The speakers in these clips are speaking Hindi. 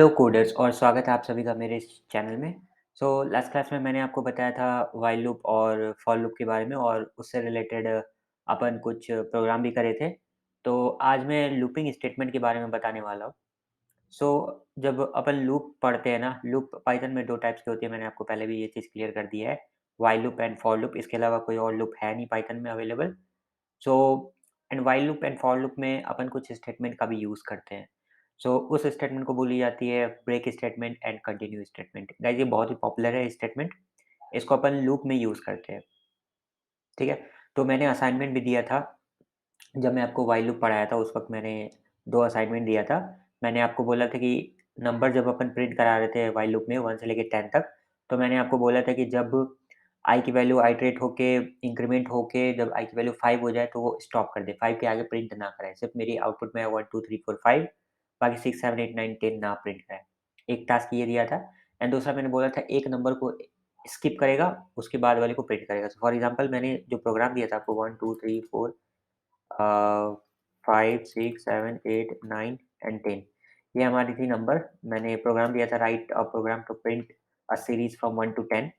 हेलो कोडर्स और स्वागत है आप सभी का मेरे इस चैनल में। लास्ट क्लास में मैंने आपको बताया था व्हाइल लूप और फॉर लूप के बारे में और उससे रिलेटेड अपन कुछ प्रोग्राम भी करे थे। तो आज मैं लूपिंग स्टेटमेंट के बारे में बताने वाला हूँ। जब अपन लूप पढ़ते हैं ना, लूप पाइथन में 2 टाइप्स की होती है, मैंने आपको पहले भी ये चीज़ क्लियर कर दी है, while loop and for loop. इसके अलावा कोई और लूप है नहीं पाइथन में available. So and while loop and for loop में अपन कुछ स्टेटमेंट का भी यूज़ करते हैं। उस स्टेटमेंट को बोली जाती है break statement and continue statement. Guys ये बहुत ही पॉपुलर है स्टेटमेंट। इसको अपन लूप में यूज़ करते हैं, ठीक है? तो मैंने असाइनमेंट भी दिया था, जब मैं आपको व्हाइल लूप पढ़ाया था उस वक़्त मैंने 2 असाइनमेंट दिया था। मैंने आपको बोला था कि नंबर जब अपन प्रिंट करा रहे थे व्हाइल लूप में 1 से लेके 10 तक, तो मैंने आपको बोला था कि जब आई की वैल्यू आइटरेट होके इंक्रीमेंट होके जब आई की वैल्यू 5 हो जाए तो वो स्टॉप कर दे, 5 के आगे प्रिंट ना कराए। सिर्फ़ मेरी आउटपुट में 1 2 3 4 5 बाकी 6 7 8 9 10 ना प्रिंट कराए। एक टास्क ये दिया था एंड दूसरा मैंने बोला था एक नंबर को स्किप करेगा, उसके बाद वाले को प्रिंट करेगा। फॉर एग्ज़ाम्पल मैंने जो प्रोग्राम दिया था आपको 1 2 3 4 5 6 7 8 9 एंड 10 ये हमारी थी नंबर। मैंने प्रोग्राम दिया था write a program to print a series from 1 to 10।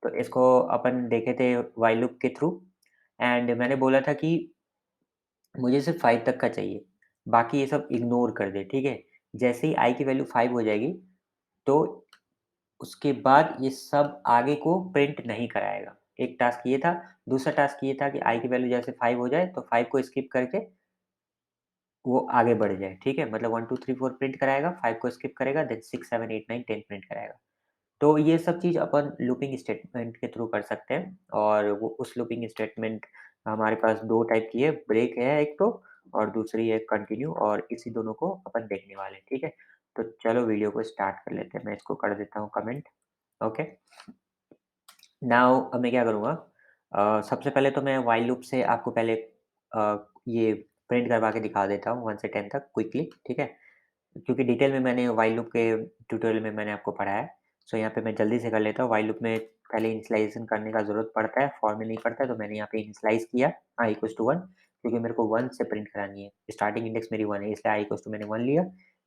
तो इसको अपन देखे थे व्हाइल लूप के थ्रू एंड मैंने बोला था कि मुझे सिर्फ़ 5 तक का चाहिए, बाकी ये सब इग्नोर कर दे, ठीक है? जैसे ही i की वैल्यू 5 हो जाएगी, तो उसके बाद ये सब आगे को प्रिंट नहीं कराएगा। एक टास्क ये था, दूसरा टास्क ये था कि i की वैल्यू जैसे 5 हो जाए, तो 5 को स्किप करके वो आगे बढ़ जाए, ठीक है? मतलब 1 2 3 4 प्रिंट कराएगा, 5 को स्किप करेगा, देन 6 7 8 9 10 प्रिंट कराएगा। तो ये सब चीज़ अपन लूपिंग स्टेटमेंट के थ्रू कर सकते हैं और वो उस लूपिंग स्टेटमेंट हमारे पास 2 टाइप की है, ब्रेक है एक तो और दूसरी है कंटिन्यू और इसी दोनों को अपन देखने वाले हैं, ठीक है? तो चलो वीडियो को स्टार्ट कर लेते हैं। मैं इसको कर देता हूँ कमेंट, ओके? नाउ अब मैं क्या करूँगा सबसे पहले तो मैं व्हाइल लूप से आपको पहले ये प्रिंट करवा के दिखा देता हूँ 1 से 10 तक क्विकली, ठीक है? क्योंकि डिटेल में मैंने व्हाइल लूप के ट्यूटोरियल में मैंने आपको पढ़ाया है। यहाँ पे मैं जल्दी से कर लेता हूँ। व्हाइल लूप में पहले इनिशियलाइज़ेशन करने का ज़रूरत पड़ता है, फॉर में नहीं पड़ता है, तो मैंने यहाँ पे इनिशियलाइज़ किया i इक्वल्स टू 1 क्योंकि मेरे को 1 से प्रिंट करानी है। स्टार्टिंग इंडेक्स मेरी 1 है इसलिए i इक्वल्स टू मैंने 1 लिया।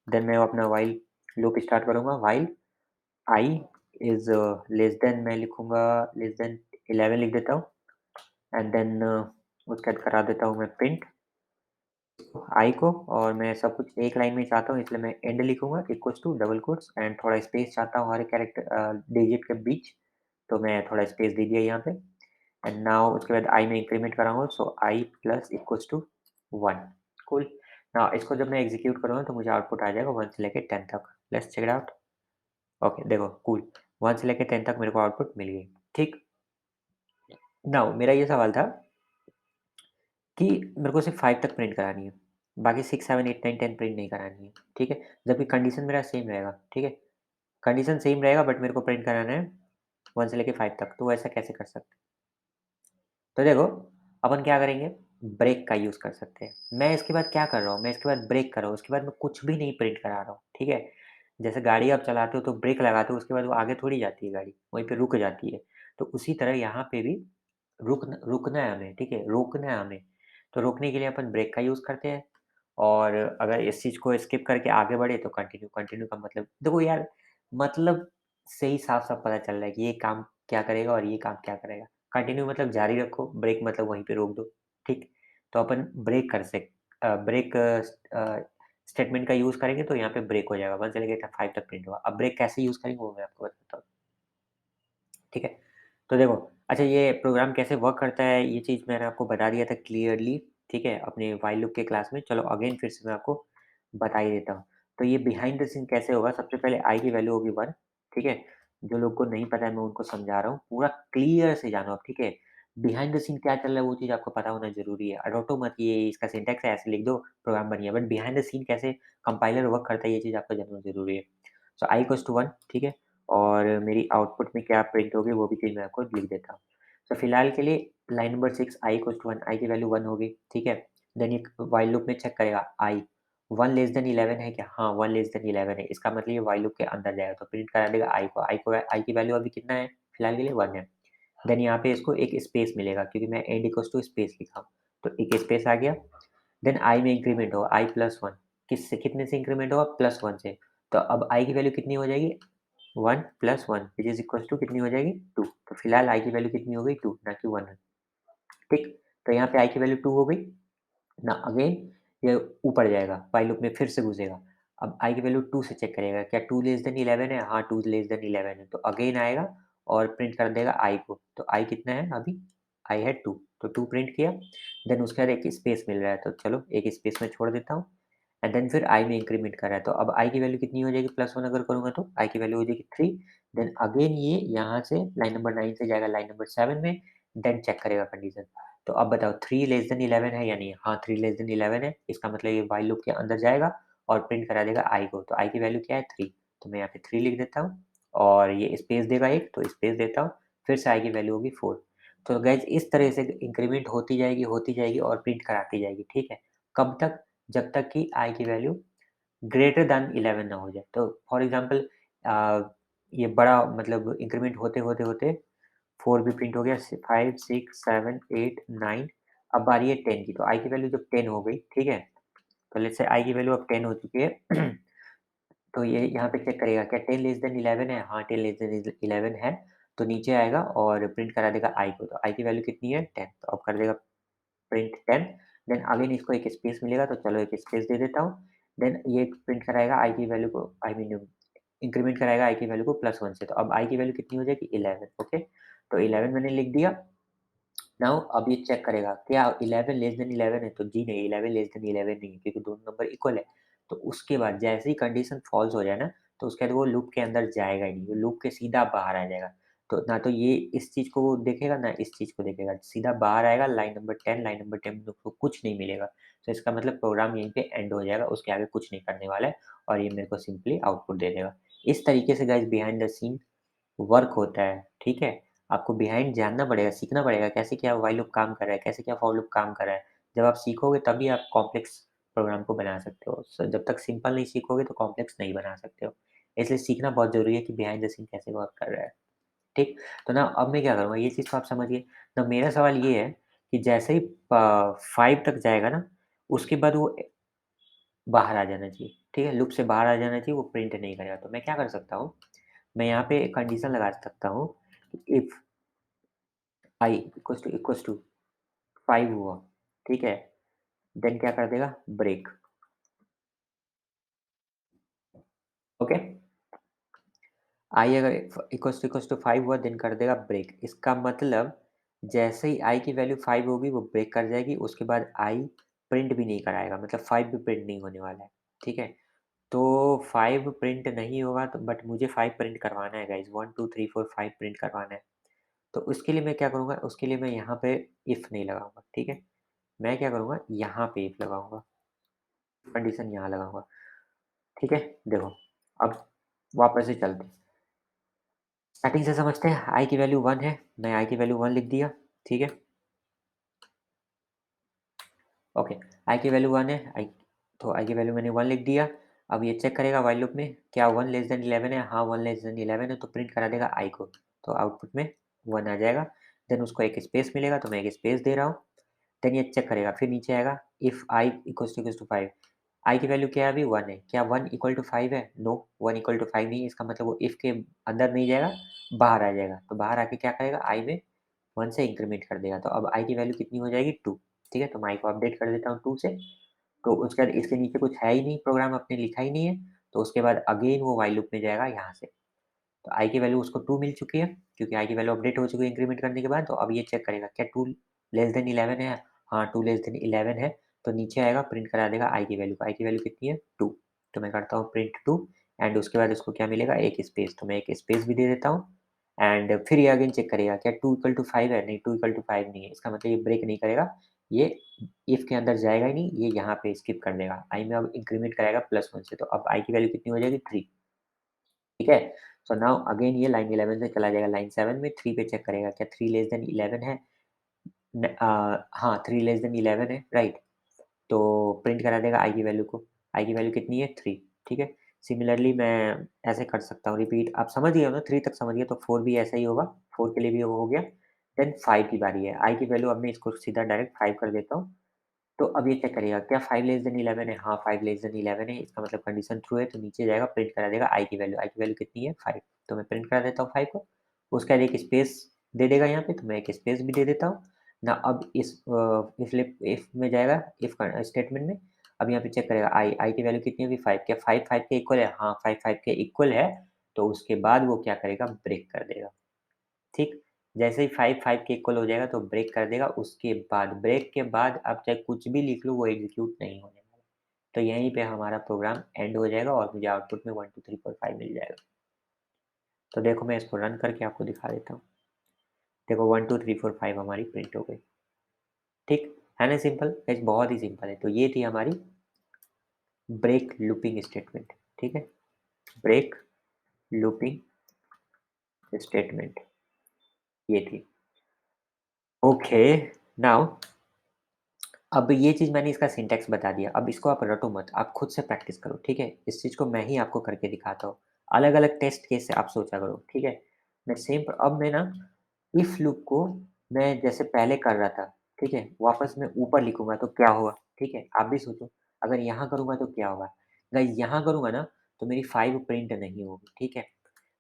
देन मैं अपना व्हाइल लूप स्टार्ट करूँगा। While i is less than मैं लिखूँगा लेस देन 11 लिख देता हूँ एंड देन उसके बाद करा देता हूँ मैं प्रिंट आई को और मैं सब कुछ एक लाइन में चाहता हूँ इसलिए मैं एंड लिखूँगा equals to double quotes and थोड़ा स्पेस चाहता हूँ हर डिजिट के बीच, तो मैं थोड़ा स्पेस दे दिया यहाँ पे एंड नाउ उसके बाद आई में इंक्रीमेंट कराऊँगा so I plus equals to 1 cool. Now इसको जब मैं एग्ज़ीक्यूट करूँगा तो मुझे आउटपुट आ जाएगा 1 से लेके 10 तक। Let's check it out. Okay देखो कूल 1 से लेके 10 तक मेरे को आउटपुट मिल गई, ठीक। नाउ मेरा ये सवाल था कि मेरे को सिर्फ़ 5 तक प्रिंट करानी है। बाकी 6, 7, 8, 9, 10 प्रिंट नहीं करानी है, ठीक है? जबकि कंडीशन मेरा सेम रहेगा, ठीक है? कंडीशन सेम रहेगा बट मेरे को प्रिंट कराना है 1 से लेके 5 तक, तो ऐसा कैसे कर सकते हैं? तो देखो, अपन क्या करेंगे, ब्रेक का यूज़ कर सकते हैं। मैं इसके बाद क्या कर रहा हूँ, मैं इसके बाद ब्रेक कर रहा हूँ, उसके बाद मैं कुछ भी नहीं प्रिंट करा रहा हूँ, ठीक है? जैसे गाड़ी आप चलाते हो तो ब्रेक लगाते हो, उसके बाद वो आगे थोड़ी जाती है गाड़ी, वहीं पे रुक जाती है। तो उसी तरह यहाँ पे भी रुकना है हमें, ठीक है? रोकना है हमें। तो रोकने के लिए अपन ब्रेक का यूज़ करते हैं और अगर इस चीज़ को स्किप करके आगे बढ़े तो कंटिन्यू, कंटिन्यू का मतलब देखो यार मतलब से ही साफ-साफ पता चल रहा है कि ये काम क्या करेगा और ये काम क्या करेगा। कंटिन्यू मतलब जारी रखो, ब्रेक मतलब वहीं पे रोक दो, ठीक? तो अपन ब्रेक ब्रेक स्टेटमेंट का यूज़ करेंगे तो यहाँ पे ब्रेक हो जाएगा, 1 से लेके 5 तक प्रिंट होगा। अब ब्रेक कैसे यूज़ करेंगे वो मैं आपको बताता हूँ, ठीक है? तो देखो अच्छा ये प्रोग्राम कैसे वर्क करता है ये चीज़ मैंने आपको बता दिया था क्लियरली, ठीक है? अपने व्हाइल लूप के क्लास में। चलो अगेन फिर से मैं आपको बता ही देता हूँ। तो ये बिहाइंड द सीन कैसे होगा सबसे पहले i की वैल्यू होगी 1, ठीक है? जो लोग को नहीं पता है मैं उनको समझा रहा हूँ, पूरा क्लियर से जानो आप, ठीक है? बिहाइंड द सीन क्या चल रहा है वो चीज़ आपको पता होना ज़रूरी है। रटो मत ये इसका सिंटैक्स है ऐसे लिख दो प्रोग्राम बन गया, बट बिहाइंड द सीन कैसे कंपाइलर वर्क करता है ये चीज़ आपको जानना ज़रूरी है। सो i इक्वल्स टू 1 ठीक है? और मेरी आउटपुट में क्या प्रिंट होगी वो भी चीज़ मैं आपको लिख देता हूँ। तो फिलहाल के लिए line number 6 i equals to 1 i की वैल्यू 1 होगी, ठीक है? देन ये व्हाइल लूप में चेक करेगा i 1 लेस देन 11 है क्या? हाँ, 1 लेस देन 11 है। इसका मतलब ये व्हाइल लूप के अंदर जाएगा तो प्रिंट करा देगा i की वैल्यू अभी कितना है? फिलहाल के लिए 1 है। देन यहाँ पे इसको एक स्पेस मिलेगा क्योंकि मैं एंड इक्वल्स टू स्पेस लिखा हूँ। तो एक स्पेस आ गया। देन i में इंक्रीमेंट होगा i प्लस 1 किससे कितने से इंक्रीमेंट होगा? प्लस 1 से। तो अब i की वैल्यू कितनी हो जाएगी 1 plus 1 which is equals to कितनी हो जाएगी 2। तो फिलहाल i की वैल्यू कितनी हो गई 2 ना कि 1 है। ठीक? तो यहाँ पे i की वैल्यू 2 हो गई। ना अगेन ये ऊपर जाएगा, व्हाइल लूप में फिर से घुसेगा। अब i की वैल्यू 2 से चेक करेगा, क्या 2 लेस देन 11 है? हाँ, 2 लेस देन 11 है। तो अगेन आएगा और प्रिंट कर देगा i को। तो i कितना है अभी? i है 2, तो 2 प्रिंट किया। देन उसके बाद एक स्पेस मिल रहा है, तो चलो एक स्पेस में छोड़ देता हूँ। एंड देन फिर i में इंक्रीमेंट कर रहा है, तो अब i की वैल्यू कितनी हो जाएगी? +1 अगर करूँगा तो i की वैल्यू हो जाएगी 3। देन अगेन ये यहाँ से लाइन नंबर 9 से जाएगा लाइन नंबर 7 में, देन चेक करेगा कंडीशन। तो अब बताओ 3 लेस देन 11 है या नहीं? हाँ, 3 लेस देन 11 है। इसका मतलब ये व्हाइल लूप के अंदर जाएगा और प्रिंट करा देगा i को। तो i की वैल्यू क्या है? 3। तो मैं यहाँ पे 3 लिख देता हूँ और ये स्पेस देगा एक, तो स्पेस देता हूँ। फिर से i की वैल्यू होगी 4। तो गाइज़ इस तरह से इंक्रीमेंट होती जाएगी और प्रिंट कराती जाएगी, ठीक है? कब तक? जब तक कि i की वैल्यू ग्रेटर दैन 11 ना हो जाए। तो फॉर एग्ज़ाम्पल ये बड़ा मतलब इंक्रीमेंट होते 4 भी प्रिंट हो गया, 5, 6, 7, 8, 9। अब बारी है 10 की, तो i की वैल्यू जब 10 हो गई, ठीक है? तो लेट्स से i की वैल्यू अब 10 हो चुकी है। तो ये यहाँ पे चेक करेगा, क्या 10 लेस देन 11 है? हाँ, 10 लेस देन 11 है। तो नीचे आएगा और प्रिंट करा देगा i को। तो i की वैल्यू कितनी है? 10। तो अब कर देगा प्रिंट 10। देन अगेन इसको एक स्पेस मिलेगा, तो चलो एक स्पेस दे देता हूँ। देन ये प्रिंट कराएगा i की वैल्यू को, आई मीन इंक्रीमेंट कराएगा i की वैल्यू को +1 से। तो अब i की वैल्यू कितनी हो जाएगी? 11। ओके? तो 11 मैंने लिख दिया। नाउ अब ये चेक करेगा, क्या 11 लेस देन 11 है? तो जी नहीं, 11 लेस देन 11 नहीं है, क्योंकि दोनों नंबर इक्वल है। तो उसके बाद जैसे ही कंडीशन फ़ॉल्स हो जाए ना, तो उसके बाद वो लूप के अंदर जाएगा ही नहीं, वो लूप के सीधा बाहर आ जाएगा। तो ना तो ये इस चीज़ को वो देखेगा, ना इस चीज़ को देखेगा, सीधा बाहर आएगा लाइन नंबर 10, लाइन नंबर 10 में उसको कुछ नहीं मिलेगा। तो इसका मतलब प्रोग्राम यहीं पे एंड हो जाएगा, उसके आगे कुछ नहीं करने वाला है और ये मेरे को सिंपली आउटपुट दे देगा। इस तरीके से guys behind the scene work होता है, ठीक है? आपको बिहाइंड जानना पड़ेगा, सीखना पड़ेगा, कैसे क्या व्हाइल लूप काम कर रहा है, कैसे क्या फॉर लूप काम कर रहा है। जब आप सीखोगे तभी आप कॉम्प्लेक्स प्रोग्राम को बना सकते हो। जब तक सिंपल नहीं सीखोगे तो कॉम्प्लेक्स नहीं बना सकते हो। इसलिए सीखना बहुत ज़रूरी है कि बिहाइंड द सीन कैसे वर्क कर रहा है, ठीक? तो ना अब मैं क्या करूँगा, ये चीज़ तो आप समझ गए। तो मेरा सवाल ये है कि जैसे ही 5 तक जाएगा ना, उसके बाद वो बाहर आ जाना चाहिए, ठीक है? लूप से बाहर आ जाना चाहिए, वो प्रिंट नहीं करेगा। तो मैं क्या कर सकता हूँ, मैं यहाँ पे एक कंडीशन लगा सकता हूँ कि इफ i इक्वल्स टू 5 हुआ, ठीक है? देन क्या कर देगा ब्रेक, ओके? i अगर इक्वल्स टू 5 हुआ देन कर देगा ब्रेक। इसका मतलब जैसे ही i की वैल्यू 5 होगी वो ब्रेक कर जाएगी, उसके बाद i प्रिंट भी नहीं कराएगा, मतलब 5 भी प्रिंट नहीं होने वाला है, ठीक है? तो 5 प्रिंट नहीं होगा, तो बट मुझे 5 प्रिंट करवाना है गाइज़, 1, 2, 3, 4, 5 प्रिंट करवाना है। तो उसके लिए मैं क्या करूँगा, उसके लिए मैं यहाँ पे इफ नहीं लगाऊँगा, ठीक है? मैं क्या करूँगा, यहाँ पे इफ लगाऊँगा, कंडीशन यहाँ लगाऊँगा, ठीक है? देखो, अब वापस से चलते हैं। स्टार्टिंग से समझते हैं, i की वैल्यू 1 है, मैं i की वैल्यू 1 लिख दिया, ठीक है? ओके, i की वैल्यू 1 है, तो i की वैल्यू मैंने 1 लिख दिया। अब ये चेक करेगा व्हाइल लूप में, क्या 1 लेस देन 11 है? हाँ, 1 लेस देन 11 है, तो प्रिंट करा देगा i को। तो आउटपुट में 1 आ जाएगा। देन उसको एक स्पेस मिलेगा, तो मैं एक स्पेस दे रहा हूँ। देन ये चेक करेगा, फिर नीचे आएगा if i equals to 5। i की वैल्यू क्या है अभी? 1 है। क्या 1 इक्वल टू 5 है? नो, 1 इक्वल टू 5 नहीं है, इसका मतलब वो इफ के अंदर नहीं जाएगा, बाहर आ जाएगा। तो बाहर आके क्या करेगा, i में 1 से इंक्रीमेंट कर देगा। तो अब i की वैल्यू कितनी हो जाएगी? 2, ठीक है? तो मैं i को अपडेट कर देता हूँ 2 से। तो उसके बाद इसके नीचे कुछ है ही नहीं, प्रोग्राम आपने लिखा ही नहीं है, तो उसके बाद अगेन वो व्हाइल लूप में जाएगा यहाँ से। तो i की वैल्यू उसको 2 मिल चुकी है, क्योंकि i की वैल्यू अपडेट हो चुकी है इंक्रीमेंट करने के बाद। तो अब ये चेक करेगा, क्या 2 लेस देन 11 है? हाँ, 2 लेस देन 11 है, तो नीचे आएगा प्रिंट करा देगा i की वैल्यू को। i की वैल्यू कितनी है? 2। तो मैं करता हूँ प्रिंट 2 एंड उसके बाद इसको क्या मिलेगा? एक स्पेस, तो मैं एक स्पेस भी दे देता हूँ एंड फिर ये अगेन चेक करेगा, क्या 2 इक्वल टू 5 है? नहीं, 2 इक्वल टू 5 नहीं है, इसका मतलब ये ब्रेक नहीं करेगा, ये इफ के अंदर जाएगा ही नहीं, ये यहाँ पे स्किप कर देगा। i में अब इंक्रीमेंट कराएगा +1 से, तो अब i की वैल्यू कितनी हो जाएगी? 3, ठीक है? सो नाउ अगेन ये लाइन 11 से चला जाएगा लाइन 7 में, 3 पे चेक करेगा, क्या 3 लेस देन 11 है? हाँ, 3 लेस देन 11 है, राइट? तो प्रिंट करा देगा i की वैल्यू को। i की वैल्यू कितनी है? 3, ठीक है? सिमिलरली मैं ऐसे कर सकता हूँ रिपीट, आप समझ गए हो ना? 3 तक समझ गए, तो 4 भी ऐसा ही होगा, 4 के लिए भी हो गया। देन 5 की बारी है, i की वैल्यू अब मैं इसको सीधा डायरेक्ट 5 कर देता हूँ। तो अब ये चेक करेगा क्या 5 लेस देन 11 है? हाँ, 5 लेस देन 11 है, इसका मतलब कंडीशन ट्रू है, तो नीचे जाएगा प्रिंट करा देगा आई की वैल्यू कितनी है? 5। तो मैं प्रिंट करा देता हूँ 5 को, उसके बाद एक स्पेस दे देगा यहाँ पे, तो मैं एक स्पेस भी दे देता हूँ। ना अब इस इफ में जाएगा, इफ स्टेटमेंट में, अब यहाँ पे चेक करेगा आई की वैल्यू कितनी होगी? 5। क्या 5 5 के इक्वल है? हाँ, 5 5 के इक्वल है, तो उसके बाद वो क्या करेगा? ब्रेक कर देगा। ठीक? जैसे ही 5 5 के इक्वल हो जाएगा तो ब्रेक कर देगा, उसके बाद ब्रेक के बाद आप चाहे कुछ भी लिख लो वो एग्ज़ीक्यूट नहीं होने वाला। तो यहीं पे हमारा प्रोग्राम एंड हो जाएगा और मुझे आउटपुट में 1 2 3 4 5 मिल जाएगा। तो देखो मैं इसको रन करके आपको दिखा देता हूँ। देखो 1 2 3 4 5 हमारी प्रिंट हो गई। ठीक? है ना सिंपल? गाइस बहुत ही सिंपल है। तो ये थी हमारी ब्रेक लूपिंग स्टेटमेंट। ठीक है? ब्रेक लूपिंग स्टेटमेंट ये थी। ओके, नाउ अब ये चीज़ मैंने इसका सिंटैक्स बता दिया, अब इसको आप रटो मत, आप खुद से प्रैक्टिस करो, ठीक है? इस चीज़ को मैं ही आपको करके दिखाता हूँ। अलग-अलग टेस्ट केस से आप सोचा करो, ठीक है? मैं सेम अब मैं ना इफ लूप को मैं जैसे पहले कर रहा था, ठीक है? वापस मैं ऊपर लिखूँगा तो क्या होगा, ठीक है? आप भी सोचो, अगर यहाँ करूँगा तो क्या होगा? गाइस यहाँ करूँगा ना, तो मेरी 5 प्रिंट नहीं होगी, ठीक है?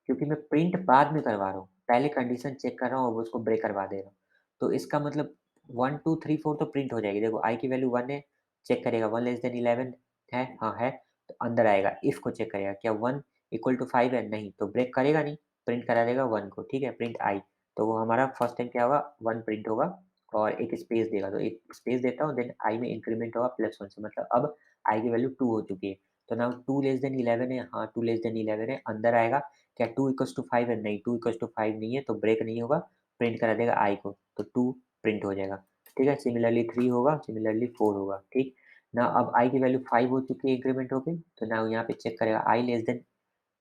क्योंकि मैं प्रिंट बाद में करवा रहा हूँ, पहले कंडीशन चेक कर रहा हूँ और उसको ब्रेक करवा दे रहा हूँ। तो इसका मतलब 1 2 3 4 तो प्रिंट हो जाएगी। देखो i की वैल्यू 1 है, चेक करेगा 1 लेस देन 11 है? हाँ है, तो अंदर आएगा, इफ को चेक करेगा, क्या 1 इक्वल टू 5 है? नहीं, तो ब्रेक करेगा नहीं, प्रिंट करा देगा 1 को, ठीक है? प्रिंट i, तो वो हमारा फर्स्ट टाइम क्या होगा? 1 प्रिंट होगा और एक स्पेस देगा, तो एक स्पेस देता हूँ, देन i में इंक्रीमेंट होगा +1 से, मतलब अब i की वैल्यू 2 हो चुकी है। तो नाउ 2 लेस देन 11 है? हाँ, 2 लेस देन 11 है, अंदर आएगा, क्या 2 इक्वल्स टू 5 है? नहीं, 2 इक्वल्स टू 5 नहीं है, तो ब्रेक नहीं होगा, प्रिंट करा देगा i को, तो 2 प्रिंट हो जाएगा, ठीक है? सिमिलरली 3 होगा, सिमिलरली 4 होगा, ठीक? ना अब i की वैल्यू 5 हो चुकी है, इंक्रीमेंट हो गई, तो नाउ यहाँ पे चेक करेगा i less than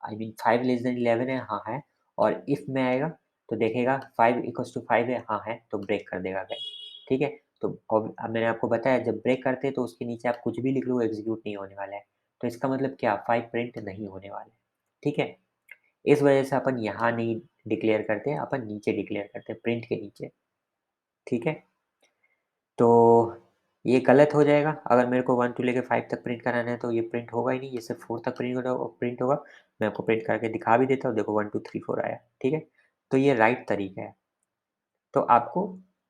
I mean 5 less than 11 है? हाँ है, और इफ में आएगा तो देखेगा 5 इक्वल्स टू 5 है? हाँ है, तो ब्रेक कर देगा गाइस, ठीक है? तो अब मैंने आपको बताया जब ब्रेक करते हैं तो उसके नीचे आप कुछ भी लिख लो, वो एग्ज़ीक्यूट नहीं होने वाला है। तो इसका मतलब क्या? 5 प्रिंट नहीं होने वाला है, ठीक है? इस वजह से अपन यहाँ नहीं डिक्लेयर करते हैं, अपन नीचे डिक्लेयर करते हैं, प्रिंट के नीचे, ठीक है? तो ये गलत हो जाएगा, अगर मेरे को 1 टू लेके 5 तक प्रिंट कराना है तो ये प्रिंट होगा ही नहीं, ये सिर्फ़ 4 तक प्रिंट होगा। मैं आपको प्रिंट करके दिखा भी देता हूँ, देखो 1 2 3 4 आया, ठीक है? तो ये राइट तरीका है, तो आपको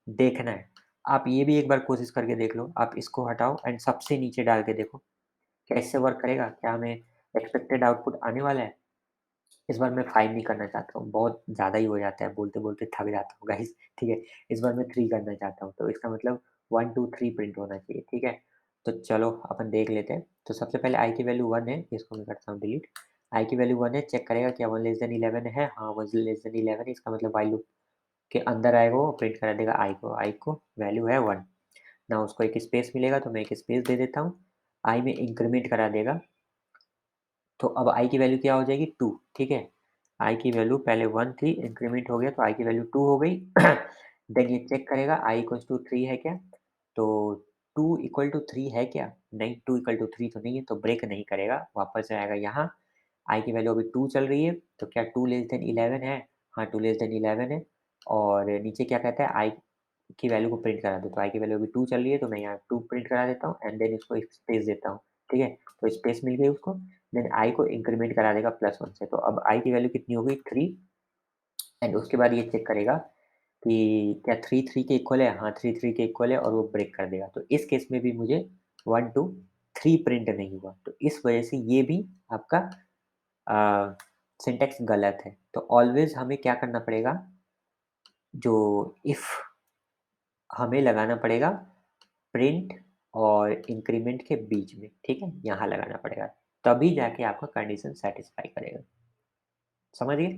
देखना है। आप ये भी एक बार कोशिश करके देख लो, आप इसको हटाओ एंड सबसे नीचे डाल के देखो, क्या इससे वर्क करेगा? क्या हमें एक्सपेक्टेड आउटपुट आने वाला है? इस बार मैं 5 नहीं करना चाहता हूँ, बहुत ज़्यादा ही हो जाता है, बोलते-बोलते थक जाता हूँ गाइस, ठीक है? इस बार मैं 3 करना चाहता हूँ, तो इसका मतलब 1 2 3 प्रिंट होना चाहिए, ठीक है? तो चलो अपन देख लेते हैं। तो सबसे पहले i की वैल्यू 1 है, इसको मैं करता हूँ डिलीट। i की वैल्यू 1 है, चेक करेगा क्या 1 लेस देन 11 है? हाँ, 1 लेस देन 11 है, इसका मतलब व्हाइल लूप के अंदर आएगा वो, प्रिंट करा देगा i को वैल्यू है 1। ना उसको एक स्पेस मिलेगा तो मैं एक स्पेस दे देता हूँ, i में इंक्रीमेंट करा देगा, तो अब i की वैल्यू क्या हो जाएगी? 2, ठीक है? i की वैल्यू पहले 1 थी, इंक्रीमेंट हो गया तो i की वैल्यू 2 हो गई। देन ये चेक करेगा i इक्वल्स टू 3 है क्या? तो 2 इक्वल टू 3 है क्या? नहीं, 2 इक्वल टू 3 तो नहीं है, तो ब्रेक नहीं करेगा, वापस आएगा यहाँ, i की वैल्यू अभी 2 चल रही है, तो क्या 2 लेस देन 11 है? हाँ, 2 लेस देन 11 है, और नीचे क्या कहता है? i की वैल्यू को प्रिंट करा दो, तो i की वैल्यू अभी 2 चल रही है, तो मैं यहाँ 2 प्रिंट करा देता हूँ एंड देन इसको एक स्पेस देता हूँ, ठीक है? तो स्पेस मिल गई उसको, देन i को इंक्रीमेंट करा देगा +1 से, तो अब i की वैल्यू कितनी हो गई? 3, एंड उसके बाद ये चेक करेगा कि क्या 3 3 के इक्वल है? हाँ, 3 3 के इक्वल है और वो ब्रेक कर देगा। तो इस केस में भी मुझे 1 2 3 प्रिंट नहीं हुआ। तो इस वजह से ये भी आपका सिंटैक्स गलत है। तो ऑलवेज़ हमें क्या करना पड़ेगा, जो इफ हमें लगाना पड़ेगा प्रिंट और इंक्रीमेंट के बीच में, ठीक है? यहाँ लगाना पड़ेगा, तभी जाके आपका कंडीशन सैटिस्फाई करेगा। समझ गए?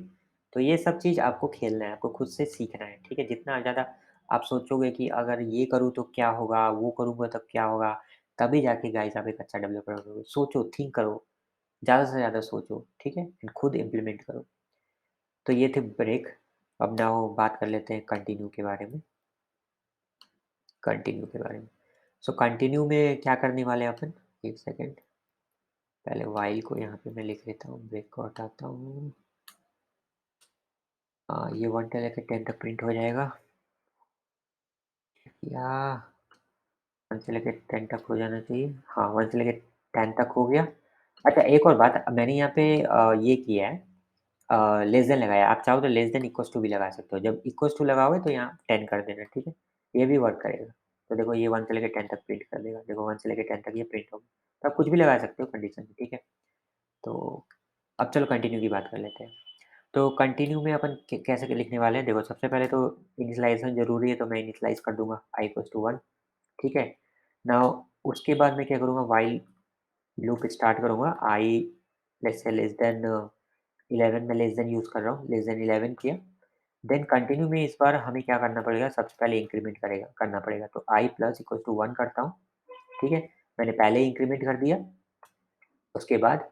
तो ये सब चीज़ आपको खेलना है, आपको खुद से सीखना है, ठीक है? जितना ज़्यादा आप सोचोगे कि अगर ये करूँ तो क्या होगा, वो करूँगा तब क्या होगा, तभी जाके गाइस आप एक अच्छा डेवलपर बनोगे। सोचो, थिंक करो, ज़्यादा से ज़्यादा सोचो, ठीक है? एंड खुद इम्प्लीमेंट करो। तो ये थे ब्रेक, अब नाउ बात कर लेते हैं कंटिन्यू के बारे में, कंटिन्यू के बारे में। सो कंटिन्यू में क्या करने वाले हैं अपन? 1 सेकंड, पहले व्हाइल को यहाँ पे मैं लिख लेता हूँ, ब्रेक को हटाता हूँ। ये 1 से लेकर 10 तक प्रिंट हो जाएगा। या 1 से लेके 10 तक हो जाना चाहिए। हाँ, 1 से लेके 10 तक हो गया। अच्छा, एक और बात, मैंने यहाँ पे ये किया है, लेस देन लगाया। आप चाहो तो लेस देन इक्वल्स टू भी लगा सकते हो। जब इक्वल्स टू लगाओगे तो यहाँ 10 कर देना, ठीक है? ये भी वर्क करेगा। तो देखो ये 1 से लेके 10 तक प्रिंट कर देगा। देखो 1 से लेके 10 तक ये प्रिंट होगा। तो आप कुछ भी लगा सकते हो कंडीशन में, ठीक है? तो अब चलो कंटिन्यू की बात कर लेते हैं। तो कंटिन्यू में अपन कैसे लिखने वाले हैं? देखो सबसे पहले तो इनिशियलाइज़ेशन ज़रूरी है, तो मैं इनिशियलाइज़ कर दूँगा i इक्वल्स टू 1, ठीक है? नाउ उसके बाद मैं क्या करूँगा, व्हाइल लूप स्टार्ट करूँगा। i let's say less than 11, मैं लेस देन यूज़ कर रहा हूँ, लेस देन 11 किया। देन कंटिन्यू में इस बार हमें क्या करना पड़ेगा, सबसे पहले इंक्रीमेंट करना पड़ेगा। तो i प्लस इक्वल टू 1 करता हूँ, ठीक है? मैंने पहले ही इंक्रीमेंट कर दिया। उसके बाद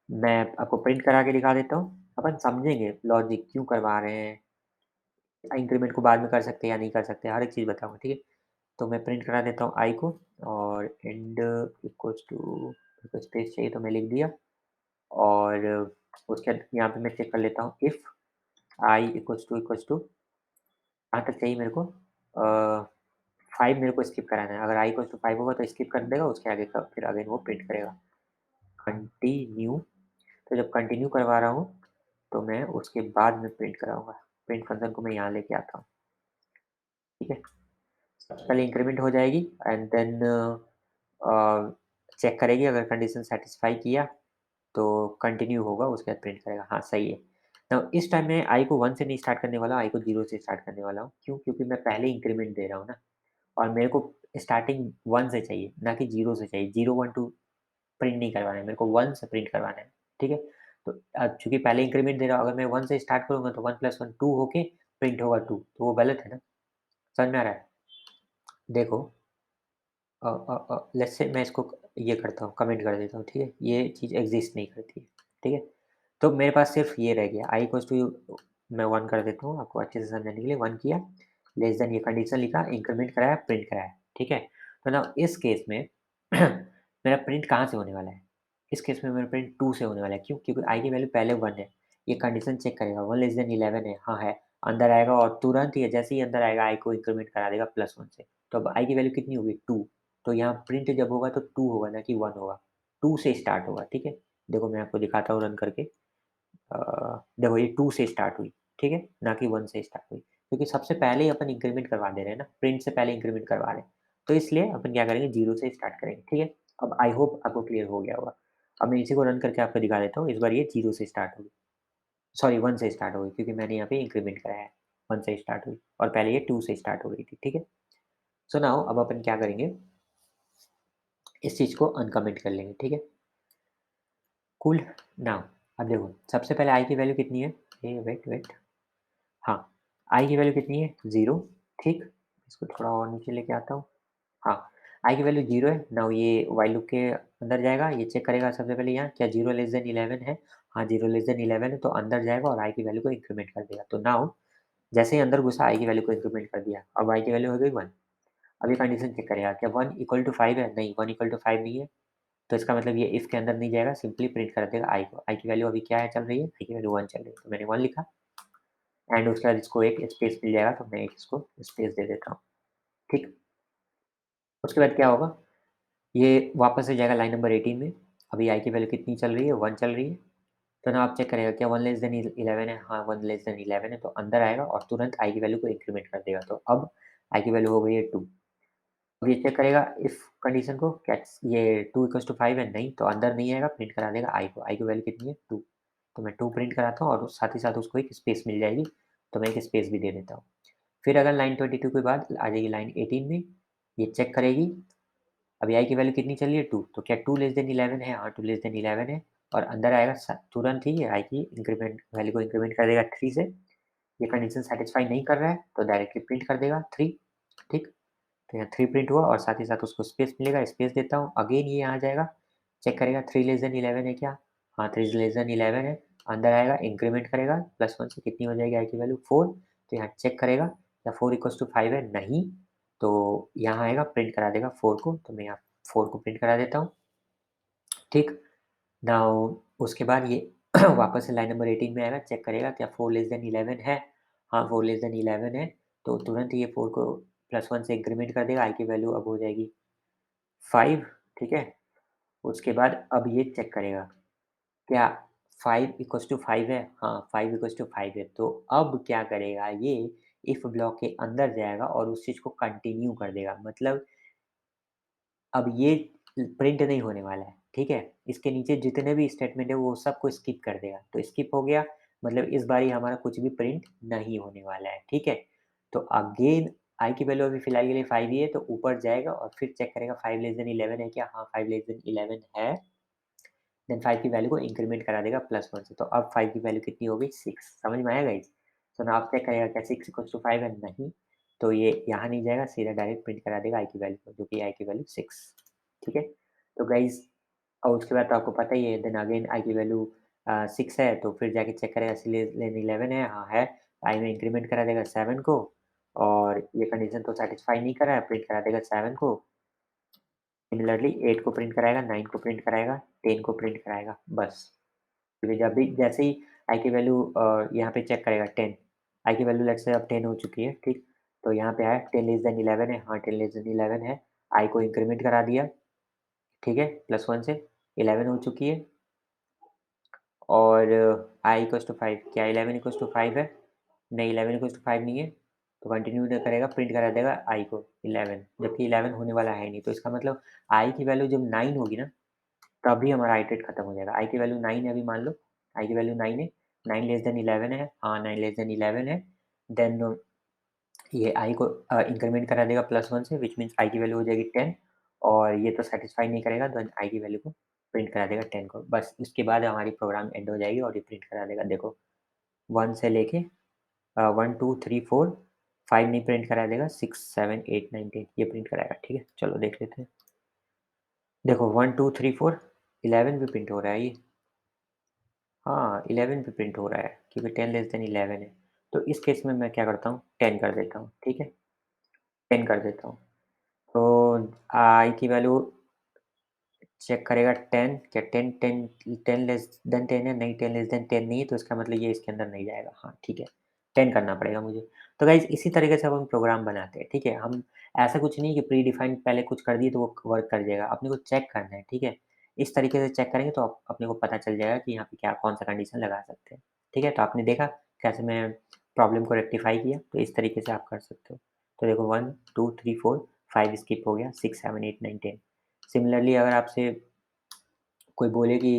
मैं आपको प्रिंट करा के दिखा देता हूँ। अपन समझेंगे लॉजिक क्यों करवा रहे हैं, इंक्रीमेंट को बाद में कर सकते हैं या नहीं कर सकते, हर एक चीज़ बताऊँगा, ठीक है? तो मैं प्रिंट करा देता हूँ i को, और एंड इक्वल्स टू, मेरे को स्पेस चाहिए तो मैं लिख दिया। और उसके बाद यहाँ पे मैं चेक कर लेता हूँ, इफ़ i इक्वल्स टू कहाँ तक चाहिए मेरे को, 5 मेरे को स्किप कराना है। अगर i इक्वल्स टू 5 होगा तो स्किप कर देगा, उसके आगे का फिर अगेन वो प्रिंट करेगा। कंटिन्यू, तो जब कंटिन्यू करवा रहा हूँ तो मैं उसके बाद में प्रिंट कराऊँगा। प्रिंट फंक्शन को मैं यहाँ लेके आता हूँ, ठीक है? सबसे पहले इंक्रीमेंट हो जाएगी एंड देन चेक करेगी, अगर कंडीशन सैटिस्फाई किया तो कंटिन्यू होगा, उसके बाद प्रिंट करेगा। हाँ, सही है। तो इस टाइम मैं i को 1 से नहीं स्टार्ट करने वाला हूँ, i को 0 से स्टार्ट करने वाला हूँ। क्यों? क्योंकि मैं पहले इंक्रीमेंट दे रहा हूँ ना, और मेरे को स्टार्टिंग 1 से चाहिए, ना कि 0 से चाहिए। 0, 1, 2 प्रिंट नहीं करवाना है, मेरे को 1 से प्रिंट करवाना है, ठीक है? तो चूँकि पहले इंक्रीमेंट दे रहा हूँ, अगर मैं 1 से स्टार्ट करूँगा तो 1 + 1 2 होके प्रिंट होगा 2, तो वो गलत है ना? समझ में आ रहा है? देखो लेट्स से मैं इसको ये करता हूँ, कमेंट कर देता हूँ, ठीक है? ये चीज़ एक्ज़िस्ट नहीं करती है, ठीक है? तो मेरे पास सिर्फ़ ये रह गया, i इक्वल्स टू, मैं 1 कर देता हूँ आपको अच्छे से समझाने के लिए। 1 किया, लेस देन ये कंडीशन लिखा, इंक्रीमेंट कराया, प्रिंट कराया, ठीक है? तो नाउ इस केस में मेरा प्रिंट कहाँ से होने वाला है? इस केस में मेरा प्रिंट 2 से होने वाला है। क्यों? क्योंकि i की वैल्यू पहले 1 है। ये कंडीशन चेक करेगा, 1 लेस देन 11 है, हाँ है, अंदर आएगा और तुरंत ही जैसे ही अंदर आएगा i को इंक्रीमेंट करा देगा +1 से। तो अब i की वैल्यू कितनी होगी? 2। तो यहाँ प्रिंट जब होगा तो 2 होगा, ना कि 1 होगा। 2 से स्टार्ट होगा, ठीक है? देखो मैं आपको दिखाता हूँ रन करके। देखो ये 2 से स्टार्ट हुई, ठीक है? ना कि 1 से स्टार्ट हुई। क्योंकि सबसे पहले ही अपन इंक्रीमेंट करवा दे रहे हैं ना, प्रिंट से पहले इंक्रीमेंट करवा रहे हैं। तो इसलिए अपन क्या करेंगे, 0 से स्टार्ट करेंगे, ठीक है? अब आई होप आपको क्लियर हो गया होगा। अब मैं इसी को रन करके आपको दिखा देता हूँ। इस बार ये 0 से स्टार्ट होगी, सॉरी 1 से स्टार्ट होगी, क्योंकि मैंने यहाँ पे इंक्रीमेंट कराया है। 1 से स्टार्ट हुई और पहले ये 2 से स्टार्ट हो रही थी, ठीक है? सो नाउ अब अपन क्या करेंगे, इस चीज़ को अनकमेंट कर लेंगे, ठीक है? कूल। नाउ अब देखो सबसे पहले आई की वैल्यू कितनी है? ये वेट, हाँ, आई की वैल्यू कितनी है? 0, ठीक? इसको थोड़ा और नीचे लेके आता हूँ। हाँ, आई की वैल्यू 0 है। नाउ ये व्हाइल लूप के अंदर जाएगा, ये चेक करेगा सबसे पहले यहाँ क्या 0 लेस देन 11 है? हाँ, 0 लेस देन 11 है, तो अंदर जाएगा और आई की वैल्यू को इंक्रीमेंट कर देगा। तो नाउ जैसे ही अंदर घुसा, आई की वैल्यू को इंक्रीमेंट कर दिया, अब आई की वैल्यू हो गई 1। अब ये कंडीशन चेक करेगा, क्या 1 इक्वल टू 5 है? नहीं, 1 इक्वल टू 5 नहीं है। तो इसका मतलब ये इफ के अंदर नहीं जाएगा, सिंपली प्रिंट कर देगा आई को। आई की वैल्यू अभी क्या है, चल रही है? आई की वैल्यू 1 चल रही है, तो मैंने 1 लिखा एंड उसके बाद इसको एक स्पेस मिल जाएगा, तो मैं एक इसको स्पेस दे देता हूँ, ठीक? उसके बाद क्या होगा, ये वापस से जाएगा लाइन नंबर 18 में। अभी आई की वैल्यू कितनी चल रही है? 1 चल रही है। तो ना आप चेक करेगा क्या 1 लेस देन 11 है? हाँ, 1 लेस देन 11 है, तो अंदर आएगा और तुरंत आई की वैल्यू को इंक्रीमेंट कर देगा। तो अब आई की वैल्यू हो गई है 2। अब ये चेक करेगा इफ कंडीशन को, क्या ये 2 इक्वल्स टू 5 है? नहीं, तो अंदर नहीं आएगा, प्रिंट करा देगा आई को। आई की वैल्यू कितनी है? 2। तो मैं 2 प्रिंट कराता हूँ और साथ ही साथ उसको एक स्पेस मिल जाएगी, तो मैं एक स्पेस भी दे देता हूँ। फिर अगर लाइन 22 के बाद आ जाएगी लाइन 18 में, ये चेक करेगी, अभी आई की वैल्यू कितनी चली है? 2। तो क्या 2 लेस देन 11 है? हाँ, 2 लेस देन 11 है, और अंदर आएगा तुरंत ही आई की इंक्रीमेंट वैल्यू को इंक्रीमेंट कर देगा 3 से। ये कंडीशन सेटिस्फाई नहीं कर रहा है तो डायरेक्टली प्रिंट कर देगा 3, ठीक? तो यहाँ 3 प्रिंट हुआ और साथ ही साथ उसको स्पेस मिलेगा, स्पेस देता हूँ। अगेन ये यहाँ जाएगा, चेक करेगा 3 लेस देन 11 है क्या? हाँ, 3 लेस देन 11 है, अंदर आएगा, इंक्रीमेंट करेगा, +1 से कितनी हो जाएगी आई की वैल्यू? 4। तो यहाँ चेक करेगा क्या 4 इक्वल्स टू 5 है? नहीं, तो यहाँ आएगा, प्रिंट करा देगा 4 को, तो मैं यहाँ 4 को प्रिंट करा देता हूँ, ठीक? नाउ उसके बाद ये वापस से लाइन नंबर 18 में आएगा, चेक करेगा क्या 4 लेस देन 11 है? हाँ, 4 लेस देन 11 है, तो तुरंत ये 4 को +1 से इंक्रीमेंट कर देगा, आई की वैल्यू अब हो जाएगी 5, ठीक है? उसके बाद अब ये चेक करेगा, क्या 5 इक्वल्स टू 5 है? हाँ, 5 इक्वल्स टू 5 है। तो अब क्या करेगा ये, इफ ब्लॉक के अंदर जाएगा और उस चीज़ को कंटिन्यू कर देगा। मतलब अब ये प्रिंट नहीं होने वाला है, ठीक है? इसके नीचे जितने भी स्टेटमेंट है वो सबको स्किप कर देगा। तो स्किप हो गया, मतलब इस बारी हमारा कुछ भी प्रिंट नहीं होने वाला है, ठीक है? तो अगेन आई की वैल्यू अभी फिलहाल के लिए 5 ही है, तो ऊपर जाएगा और फिर चेक करेगा 5 लेस देन 11 है क्या? हाँ, 5 लेस देन 11 है। देन 5 की वैल्यू को इंक्रीमेंट करा देगा +1 से। तो अब 5 की वैल्यू कितनी हो गई? 6। समझ में आया गाइस? सो नाउ आप चेक करेगा क्या 6 इक्वल्स टू 5 है? नहीं। तो ये यहाँ नहीं जाएगा, सीधा डायरेक्ट प्रिंट करा देगा आई की वैल्यू को, जो कि आई की वैल्यू 6, ठीक है? तो गाइस और उसके बाद तो आपको पता ही है, देन अगेन आई की वैल्यू 6 है, तो फिर जाके चेक करेगा लेन 11 है, हाँ है, आई में इंक्रीमेंट करा देगा 7 को और ये कंडीशन तो सैटिस्फाई नहीं कर रहा है, प्रिंट करा देगा 7 को। सिमिलरली 8 को प्रिंट कराएगा, 9 को प्रिंट कराएगा, 10 को प्रिंट कराएगा, बस। फिर जब भी जैसे ही आई की वैल्यू यहाँ पे चेक करेगा 10, आई की वैल्यू लेट्स से अब 10 हो चुकी है, ठीक? तो यहाँ पे आया 10 लेस देन 11 है, हाँ 10 लेस देन 11 है, आई को इंक्रीमेंट करा दिया, ठीक है? +1 से 11 हो चुकी है और आई इक्वल्स टू 5, क्या 11 इक्वल्स टू 5 है? नहीं, 11 इक्वल्स टू 5 नहीं है, तो कंटिन्यू करेगा, प्रिंट करा देगा आई को 11, जबकि 11 होने वाला है नहीं, तो इसका मतलब आई की वैल्यू जब 9 होगी ना, तभी हमारा इटरेट खत्म हो जाएगा। आई की वैल्यू 9 है अभी मान लो, आई की वैल्यू 9 है, 9 लेस देन 11 है, हाँ 9 लेस देन 11 है, देन ये आई को इंक्रीमेंट करा देगा +1 से, व्हिच मीन्स आई की वैल्यू हो जाएगी 10 और ये तो सैटिस्फाई नहीं करेगा, देन आई की वैल्यू को प्रिंट करा देगा 10 को। बस इसके बाद हमारी प्रोग्राम एंड हो जाएगी और ये प्रिंट करा देगा। देखो 1 से लेके 1, 2, 3, 4, 5 नहीं प्रिंट करा देगा, 6, 7, 8, 9, 10 ये प्रिंट कराएगा, ठीक है? चलो देख लेते हैं। देखो 1, 2, 3, 4, 11 भी प्रिंट हो रहा है ये। हाँ, 11 पे प्रिंट हो रहा है क्योंकि 10 लेस देन 11 है। तो इस केस में मैं क्या करता हूँ 10 कर देता हूँ, ठीक है? 10 कर देता हूँ। तो आई की वैल्यू चेक करेगा 10 क्या 10 10 10 लेस देन 10 है? नहीं 10 लेस देन 10 नहीं है, तो इसका मतलब ये इसके अंदर नहीं जाएगा। हाँ, ठीक है, 10 करना पड़ेगा मुझे। तो गाइज़ इसी तरीके से अब हम प्रोग्राम बनाते हैं, ठीक है? हम ऐसा कुछ नहीं कि प्री डिफाइंड पहले कुछ कर दिए तो वो वर्क कर जाएगा, अपने को चेक करना है, ठीक है? इस तरीके से चेक करेंगे तो अपने को पता चल जाएगा कि यहाँ पे क्या कौन-सा कंडीशन लगा सकते हैं, ठीक है? तो आपने देखा कैसे मैं प्रॉब्लम को रेक्टिफाई किया, तो इस तरीके से आप कर सकते हो। तो देखो 1, 2, 3, 4, 5 स्किप हो गया, 6, 7, 8, 9, 10 सिमिलरली अगर आपसे कोई बोले कि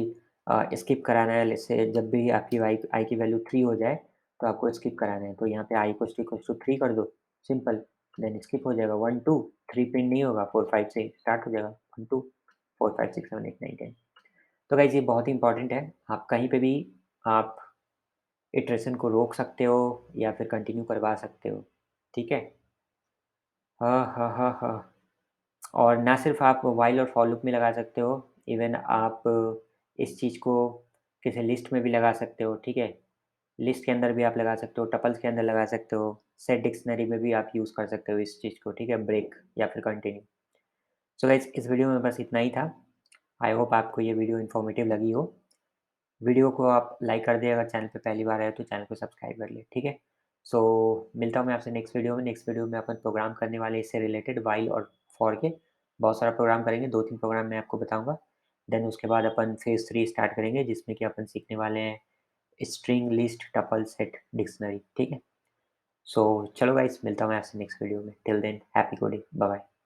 स्किप कराना है जैसे जब भी आपकी आई की वैल्यू 3 हो जाए, तो आपको स्किप कराना है। तो यहाँ पे आई इक्वल्स टू 3 कर दो, सिंपल, देन स्किप हो जाएगा 1, 2, 3 प्रिंट नहीं होगा, 4, 5 से स्टार्ट हो जाएगा 1, 2, 4, 5, 6, 7, 8, 9, 10 तो गाइज़ ये बहुत ही इम्पोर्टेंट है, आप कहीं पे भी आप इटरेशन को रोक सकते हो या फिर कंटिन्यू करवा सकते हो, ठीक है? हाँ, हाँ, हाँ, हाँ। और ना सिर्फ़ आप व्हाइल और फॉर लूप में लगा सकते हो, इवन आप इस चीज़ को किसी लिस्ट में भी लगा सकते हो, ठीक है? लिस्ट के अंदर भी आप लगा सकते हो, टपल्स के अंदर लगा सकते हो, सेट डिक्शनरी में भी आप यूज़ कर सकते हो इस चीज़ को, ठीक है? ब्रेक या फिर कंटिन्यू। सो गाइज़ इस वीडियो में बस इतना ही था। आई होप आपको ये वीडियो इन्फॉर्मेटिव लगी हो। वीडियो को आप लाइक कर दें, अगर चैनल पे पहली बार आए हो तो चैनल को सब्सक्राइब कर लें, ठीक है? सो मिलता हूँ मैं आपसे नेक्स्ट वीडियो में। नेक्स्ट वीडियो में अपन प्रोग्राम करने वाले इससे रिलेटेड व्हाइल और फॉर के बहुत सारा प्रोग्राम करेंगे, 2-3 प्रोग्राम मैं आपको बताऊँगा। देन उसके बाद अपन फेज़ 3 स्टार्ट करेंगे जिसमें कि अपन सीखने वाले हैं string list tuple set dictionary, ठीक है? सो चलो गाइस मिलता हूँ मैं आपसे नेक्स्ट वीडियो में। Till then happy coding, bye bye.